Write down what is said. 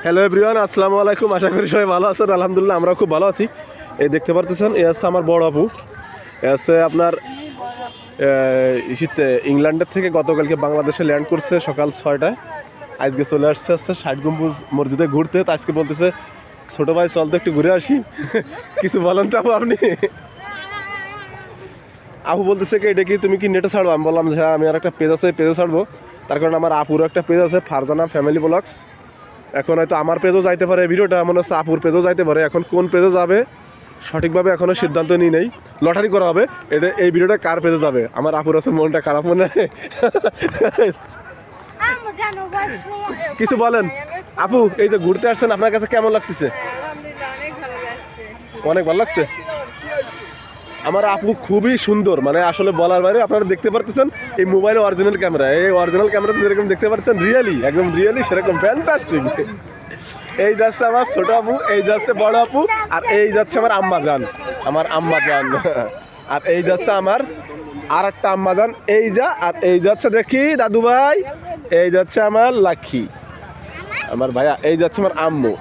Hello everyone, আসসালামু আলাইকুম। আশা করি সবাই ভালো আছেন। আলহামদুলিল্লাহ আমরাও খুব ভালো আছি। এই দেখতে পারতেছেন, এ হচ্ছে আমার বড় আপু। এ হচ্ছে আপনার শীতে ইংল্যান্ডের থেকে গতকালকে বাংলাদেশে ল্যান্ড করছে সকাল 6টায়। আজকে চলে আসছে ষাট গম্বুজ মসজিদে ঘুরতে। তো আজকে বলতেছে ছোটো ভাই চল তো একটু ঘুরে আসি। কিছু বলেন তো আপু আপনি? আপু বলতেছে কি এটা কি তুমি কি নেটে ছাড়বো? আমি বললাম যে হ্যাঁ, আমি আর একটা পেজ আছে, পেজে ছাড়বো। তার কারণে আমার আপুরও একটা পেজ আছে, ফারজানা ফ্যামিলি ব্লগস। এখন হয়তো আমার পেজও যাইতে পারে ভিডিওটা, মনে হচ্ছে আপুর পেজও যাইতে পারে। এখন কোন পেজে যাবে সঠিকভাবে এখনও সিদ্ধান্ত নিই নেই। লটারি করা হবে এটা, এই ভিডিওটা কার পেজে যাবে। আমার আপুর আছে মনটা খারাপ মনে হয়। কিছু বলেন আপু, এই যে ঘুরতে আসছেন আপনার কাছে কেমন লাগতেছে? অনেক ভালো লাগছে। আমার আপু খুবই সুন্দর, মানে আসলে বলার বাইরে। আপনারা দেখতে পারতেছেন এই মোবাইলে অরিজিনাল ক্যামেরা, এই অরিজিনাল ক্যামেরাতে যেরকম দেখতে পাচ্ছেন রিয়েলি, একদম রিয়েলি সেরকম ফ্যান্টাস্টিক। এই যাচ্ছে আমার ছোট আপু, এই যাচ্ছে বড় আপু, আর এই যাচ্ছে আমার আম্মা জান, আমার আম্মা জান। আর এই যাচ্ছে আমার আর একটা আম্মা জান, এই যা। আর এই যাচ্ছে দেখি দাদু ভাই, এই যাচ্ছে আমার লাক্ষী, আমার ভাইয়া, এই যাচ্ছে আমার আম্মু।